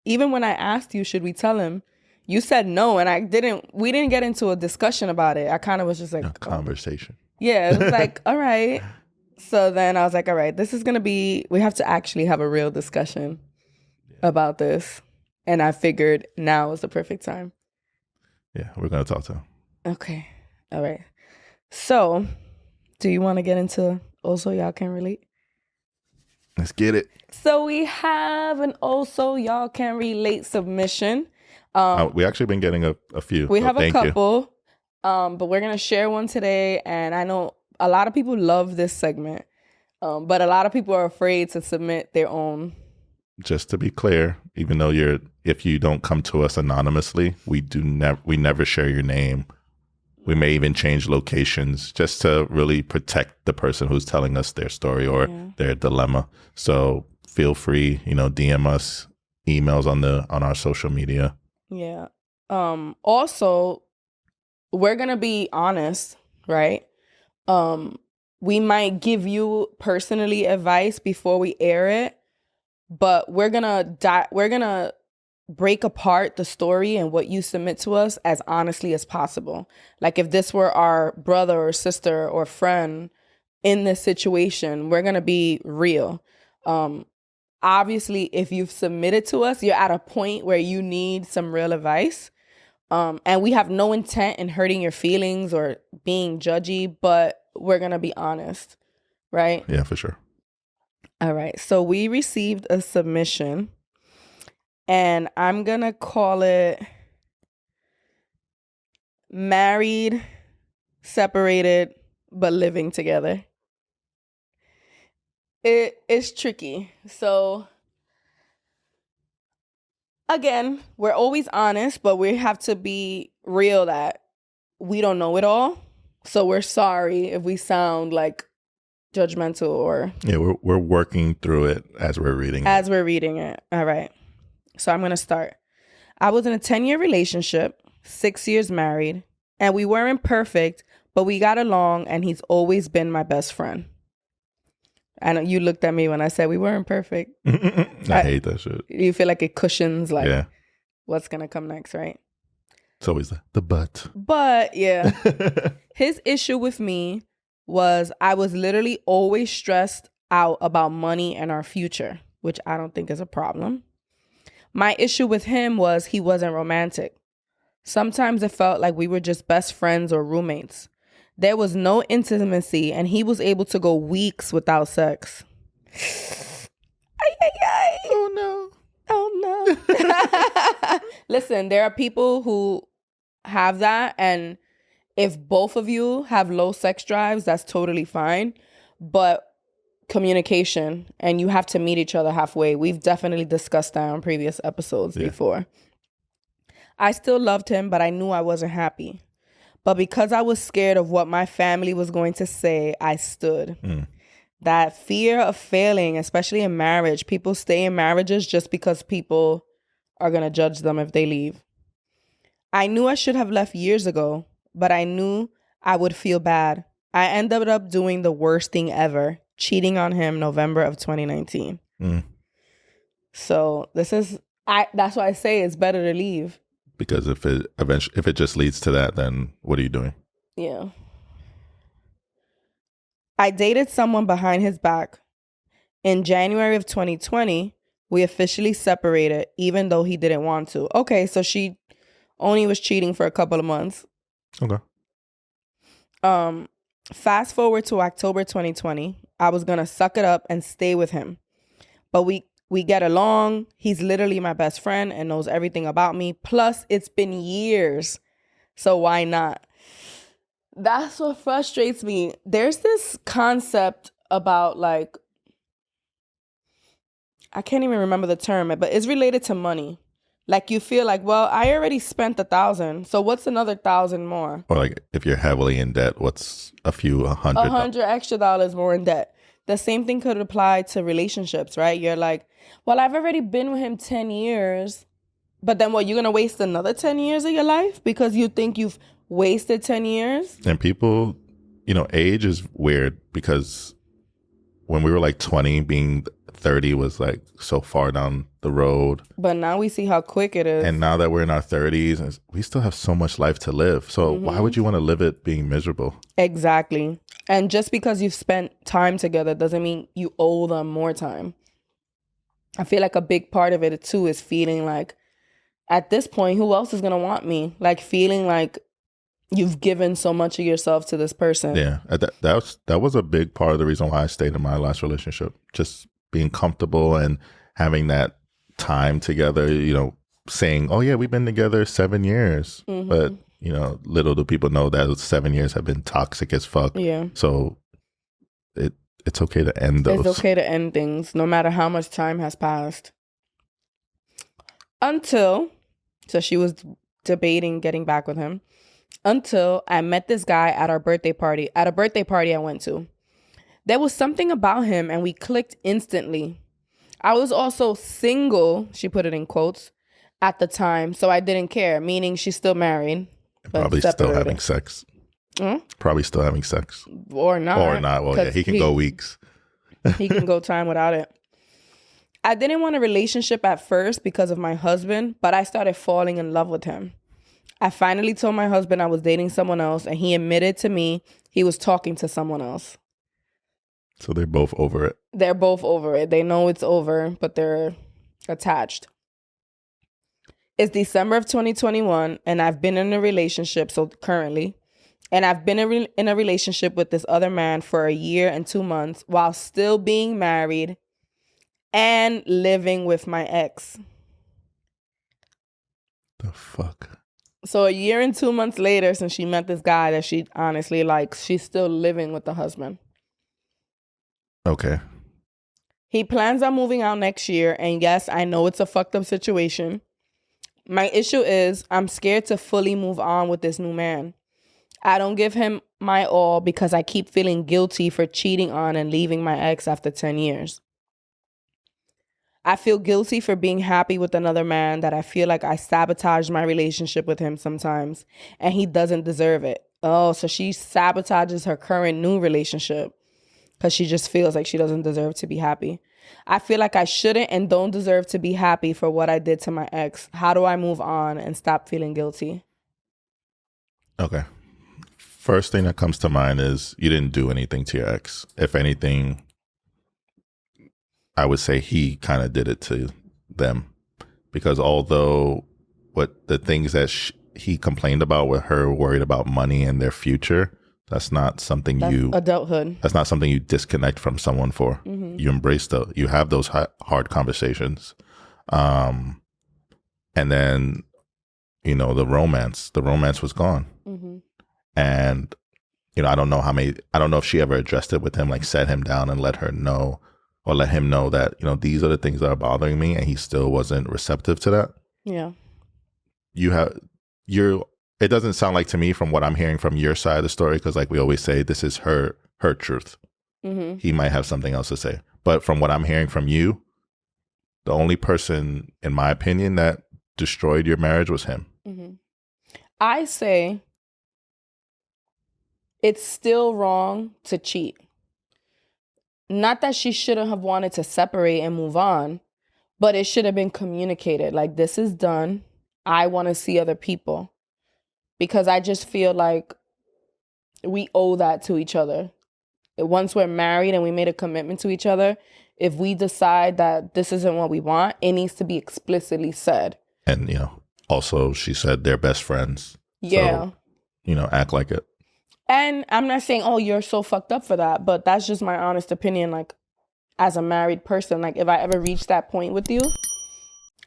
Speaker 2: even when I asked you, should we tell him? You said no, and we didn't get into a discussion about it. I kind of was just like...
Speaker 1: A conversation.
Speaker 2: Yeah, it was like, all right. So then I was like, all right, we have to actually have a real discussion about this. And I figured now is the perfect time.
Speaker 1: Yeah, we're going to talk to him.
Speaker 2: Okay. All right. So, do you want to get into Also Y'all Can Relate?
Speaker 1: Let's get it.
Speaker 2: So we have an Also Y'all Can Relate submission.
Speaker 1: We actually been getting a few.
Speaker 2: We have a couple, but we're going to share one today. And I know a lot of people love this segment, but a lot of people are afraid to submit their own.
Speaker 1: Just to be clear, even though if you don't come to us anonymously, we never share your name. We may even change locations just to really protect the person who's telling us their story or their dilemma. So feel free, DM us, emails on our social media.
Speaker 2: Yeah. Also, we're going to be honest, right? We might give you personally advice before we air it, but we're going to break apart the story and what you submit to us as honestly as possible. Like if this were our brother or sister or friend in this situation, we're going to be real. Obviously, if you've submitted to us, you're at a point where you need some real advice. And we have no intent in hurting your feelings or being judgy, but we're going to be honest, right?
Speaker 1: Yeah, for sure.
Speaker 2: All right. So we received a submission and I'm going to call it Married, Separated, but Living Together. It's tricky. So again, we're always honest, but we have to be real that we don't know it all. So we're sorry if we sound like judgmental or...
Speaker 1: Yeah, we're working through it as we're reading it.
Speaker 2: All right. So I'm going to start. I was in a 10-year relationship, 6 years married, and we weren't perfect, but we got along, and he's always been my best friend. I know you looked at me when I said we weren't perfect.
Speaker 1: I hate that shit.
Speaker 2: You feel like it cushions what's going to come next, right?
Speaker 1: It's always the but.
Speaker 2: But, yeah. His issue with me was I was literally always stressed out about money and our future, which I don't think is a problem. My issue with him was he wasn't romantic. Sometimes it felt like we were just best friends or roommates. There was no intimacy, and he was able to go weeks without sex. Ay, ay, ay.
Speaker 1: Oh no.
Speaker 2: Oh no. Listen, there are people who have that, and if both of you have low sex drives, that's totally fine. But communication, and you have to meet each other halfway. We've definitely discussed that on previous episodes before. I still loved him, but I knew I wasn't happy. But because I was scared of what my family was going to say, I stood. That fear of failing, especially in marriage, people stay in marriages just because people are going to judge them if they leave. I knew I should have left years ago, but I knew I would feel bad. I ended up doing the worst thing ever, cheating on him November of 2019. So that's why I say it's better to leave.
Speaker 1: Because if it just leads to that, then what are you doing?
Speaker 2: Yeah. I dated someone behind his back. In January of 2020, we officially separated, even though he didn't want to. Okay, so she only was cheating for a couple of months.
Speaker 1: Okay.
Speaker 2: Fast forward to October 2020, I was gonna suck it up and stay with him. But we get along. He's literally my best friend and knows everything about me. Plus, it's been years. So why not? That's what frustrates me. There's this concept about like, I can't even remember the term, but it's related to money. Like you feel like, well, I already spent 1,000. So what's another 1,000 more?
Speaker 1: Or like if you're heavily in debt, what's a hundred?
Speaker 2: $100 extra more in debt. The same thing could apply to relationships, right? You're like, well, I've already been with him 10 years. But then what, you're going to waste another 10 years of your life because you think you've wasted 10 years?
Speaker 1: And people, age is weird because when we were like 20, being 30 was like so far down the road.
Speaker 2: But now we see how quick it is.
Speaker 1: And now that we're in our 30s, we still have so much life to live. So why would you want to live it being miserable?
Speaker 2: Exactly. And just because you've spent time together doesn't mean you owe them more time. I feel like a big part of it too is feeling like, at this point, who else is going to want me? Like feeling like you've given so much of yourself to this person.
Speaker 1: Yeah, that was a big part of the reason why I stayed in my last relationship. Just being comfortable and having that time together, saying, oh yeah, we've been together 7 years. But, little do people know that those 7 years have been toxic as fuck.
Speaker 2: Yeah.
Speaker 1: So it's okay to end those.
Speaker 2: It's okay to end things no matter how much time has passed. So she was debating getting back with him. Until I met this guy at a birthday party I went to. There was something about him and we clicked instantly. I was also single, she put it in quotes, at the time, so I didn't care, meaning she's still married.
Speaker 1: Probably still having sex. Probably still having sex.
Speaker 2: Or not.
Speaker 1: Well, yeah, he can go weeks.
Speaker 2: He can go time without it. I didn't want a relationship at first because of my husband, but I started falling in love with him. I finally told my husband I was dating someone else, and he admitted to me he was talking to someone else.
Speaker 1: So they're both over it.
Speaker 2: They're both over it. They know it's over, but they're attached. It's December of 2021, and I've been in a relationship, and I've been in a relationship with this other man for 1 year and 2 months while still being married and living with my ex.
Speaker 1: The fuck?
Speaker 2: So 1 year and 2 months later, since she met this guy that she honestly likes, she's still living with the husband.
Speaker 1: Okay.
Speaker 2: He plans on moving out next year, and yes, I know it's a fucked up situation. My issue is I'm scared to fully move on with this new man. I don't give him my all because I keep feeling guilty for cheating on and leaving my ex after 10 years. I feel guilty for being happy with another man that I feel like I sabotaged my relationship with him sometimes, and he doesn't deserve it. Oh, so she sabotages her current new relationship because she just feels like she doesn't deserve to be happy. I feel like I shouldn't and don't deserve to be happy for what I did to my ex. How do I move on and stop feeling guilty?
Speaker 1: Okay. First thing that comes to mind is you didn't do anything to your ex. If anything, I would say he kind of did it to them, because although what the things that he complained about with her worried about money and their future, that's not something
Speaker 2: That's adulthood.
Speaker 1: that's not something you disconnect from someone for. You embrace you have those hard conversations. And then, the romance was gone. And, I don't know if she ever addressed it with him, like sat him down and let him know that, these are the things that are bothering me. And he still wasn't receptive to that.
Speaker 2: Yeah.
Speaker 1: It doesn't sound like to me from what I'm hearing from your side of the story, because like we always say, this is her truth. He might have something else to say. But from what I'm hearing from you, the only person, in my opinion, that destroyed your marriage was him.
Speaker 2: I say it's still wrong to cheat. Not that she shouldn't have wanted to separate and move on, but it should have been communicated. Like, this is done. I want to see other people. Because I just feel like we owe that to each other. Once we're married and we made a commitment to each other, if we decide that this isn't what we want, it needs to be explicitly said.
Speaker 1: And, also she said they're best friends.
Speaker 2: Yeah.
Speaker 1: So, act like it.
Speaker 2: And I'm not saying, oh, you're so fucked up for that, but that's just my honest opinion. Like, as a married person, like if I ever reach that point with you,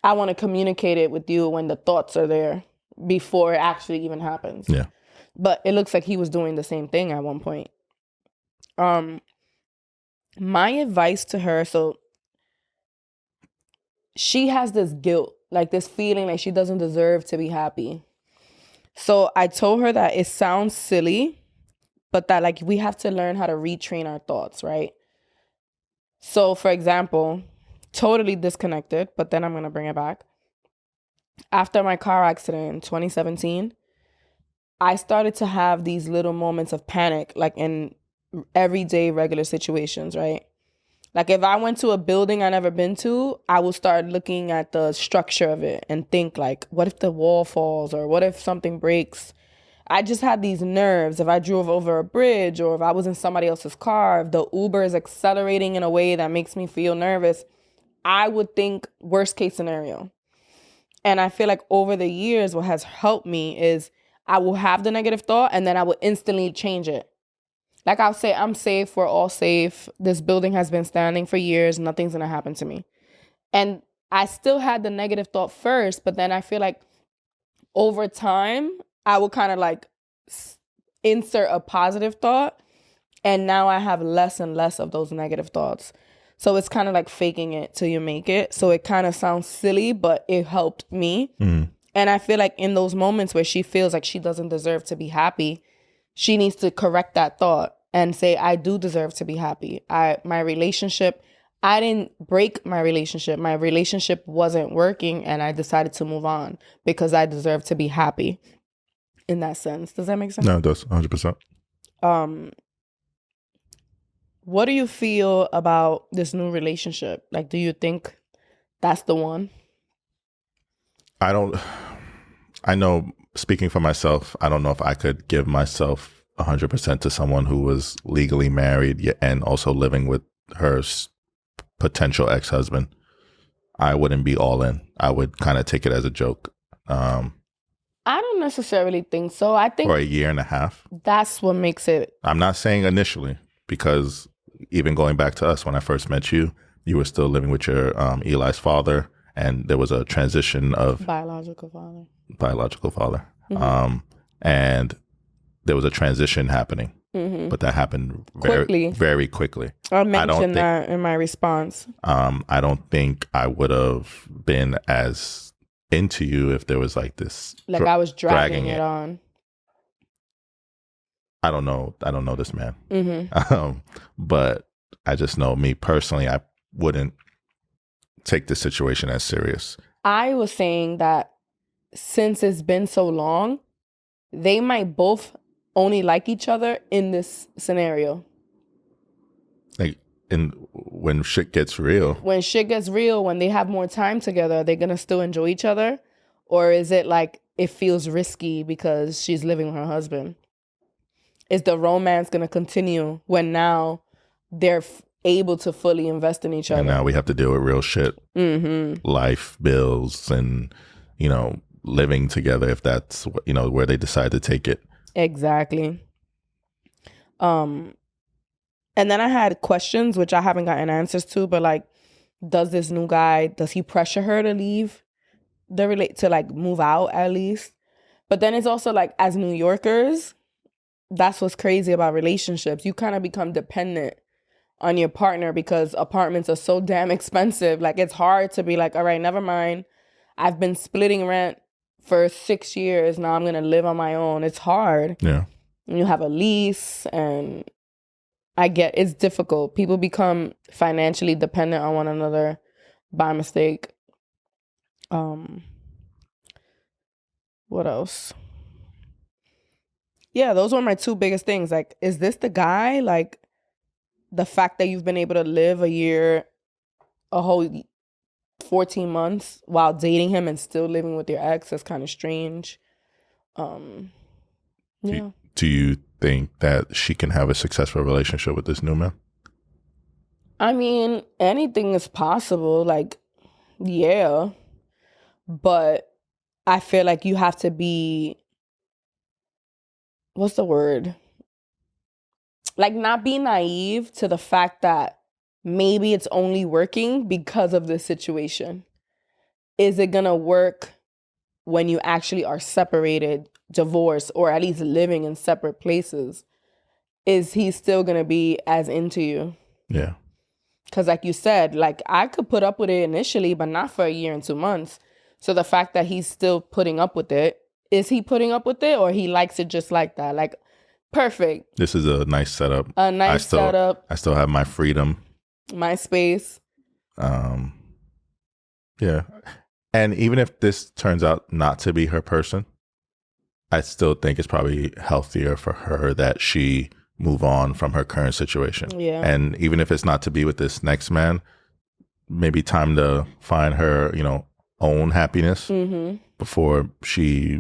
Speaker 2: I want to communicate it with you when the thoughts are there before it actually even happens.
Speaker 1: Yeah.
Speaker 2: But it looks like he was doing the same thing at one point. My advice to her, so she has this guilt, like this feeling like she doesn't deserve to be happy. So I told her that it sounds silly, but that like we have to learn how to retrain our thoughts, right? So for example, totally disconnected, but then I'm going to bring it back. After my car accident in 2017, I started to have these little moments of panic, like in everyday regular situations, right? Like if I went to a building I never been to, I would start looking at the structure of it and think like, what if the wall falls or what if something breaks? I just had these nerves. If I drove over a bridge or if I was in somebody else's car, if the Uber is accelerating in a way that makes me feel nervous, I would think worst case scenario. And I feel like over the years, what has helped me is I will have the negative thought and then I will instantly change it. Like I'll say, I'm safe, we're all safe. This building has been standing for years. Nothing's going to happen to me. And I still had the negative thought first, but then I feel like over time, I will kind of like insert a positive thought. And now I have less and less of those negative thoughts. So it's kind of like faking it till you make it. So it kind of sounds silly, but it helped me. And I feel like in those moments where she feels like she doesn't deserve to be happy, she needs to correct that thought and say, I do deserve to be happy. My relationship, I didn't break my relationship. My relationship wasn't working and I decided to move on because I deserve to be happy in that sense. Does that make sense?
Speaker 1: No, it does. 100%.
Speaker 2: What do you feel about this new relationship? Like, do you think that's the one?
Speaker 1: I know, speaking for myself, I don't know if I could give myself 100% to someone who was legally married and also living with her potential ex-husband. I wouldn't be all in. I would kind of take it as a joke.
Speaker 2: I don't necessarily think so. I think
Speaker 1: for a year and a half.
Speaker 2: That's what makes it.
Speaker 1: I'm not saying initially, because even going back to us, when I first met you, you were still living with your Eli's father, and there was a transition of
Speaker 2: biological father.
Speaker 1: Mm-hmm. And there was a transition happening, but that happened very quickly.
Speaker 2: I mentioned that in my response.
Speaker 1: I don't think I would have been as into you if there was like this,
Speaker 2: like I was dragging it on.
Speaker 1: I don't know this man. But I just know, me personally, I wouldn't take this situation as serious.
Speaker 2: I was saying that since it's been so long, they might both only like each other in this scenario.
Speaker 1: Like, when shit gets real.
Speaker 2: When shit gets real, when they have more time together, are they going to still enjoy each other? Or is it like it feels risky because she's living with her husband? Is the romance going to continue when now they're able to fully invest in each other.
Speaker 1: And now we have to deal with real shit, life bills, and living together if that's where they decide to take it.
Speaker 2: Exactly. And then I had questions which I haven't gotten answers to, but like, does this new guy, does he pressure her to leave to like move out at least? But then it's also like, as New Yorkers, that's what's crazy about relationships. You kind of become dependent on your partner because apartments are so damn expensive. Like, it's hard to be like, all right, never mind. I've been splitting rent for 6 years. Now I'm going to live on my own. It's hard.
Speaker 1: Yeah.
Speaker 2: And you have a lease, and I get it's difficult. People become financially dependent on one another by mistake. What else? Yeah, those were my two biggest things. Like, is this the guy? Like, the fact that you've been able to live a year, a whole 14 months while dating him and still living with your ex is kind of strange. Yeah.
Speaker 1: Do you think that she can have a successful relationship with this new man?
Speaker 2: I mean, anything is possible. Like, yeah. But I feel like you have to be, what's the word? Like, not be naive to the fact that maybe it's only working because of this situation. Is it going to work when you actually are separated, divorced, or at least living in separate places? Is he still going to be as into you?
Speaker 1: Yeah.
Speaker 2: Because like you said, like, I could put up with it initially, but not for a year and 2 months. So the fact that he's still putting up with it, is he putting up with it, or he likes it just like that? Like, perfect.
Speaker 1: This is a nice setup.
Speaker 2: A nice setup.
Speaker 1: I still have my freedom.
Speaker 2: My space.
Speaker 1: Yeah. And even if this turns out not to be her person, I still think it's probably healthier for her that she move on from her current situation.
Speaker 2: Yeah.
Speaker 1: And even if it's not to be with this next man, maybe time to find her, own happiness before she,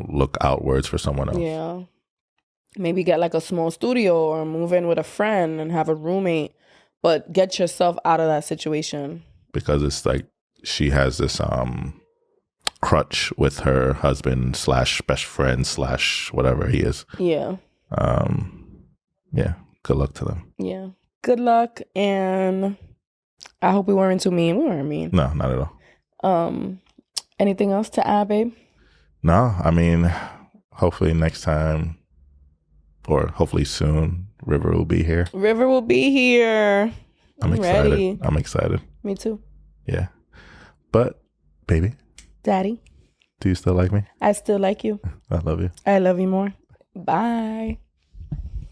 Speaker 1: look outwards for someone else.
Speaker 2: Yeah. Maybe get like a small studio or move in with a friend and have a roommate, but get yourself out of that situation.
Speaker 1: Because it's like she has this crutch with her husband / best friend / whatever he is.
Speaker 2: Yeah.
Speaker 1: Yeah. Good luck to them.
Speaker 2: Yeah. Good luck, and I hope we weren't too mean. We weren't mean.
Speaker 1: No, not at all.
Speaker 2: Anything else to add, babe?
Speaker 1: No, I mean, hopefully next time, or hopefully soon, River will be here.
Speaker 2: River will be here.
Speaker 1: I'm excited.
Speaker 2: Ready.
Speaker 1: I'm excited.
Speaker 2: Me too.
Speaker 1: Yeah. But, baby.
Speaker 2: Daddy.
Speaker 1: Do you still like me?
Speaker 2: I still like you.
Speaker 1: I love you.
Speaker 2: I love you more. Bye.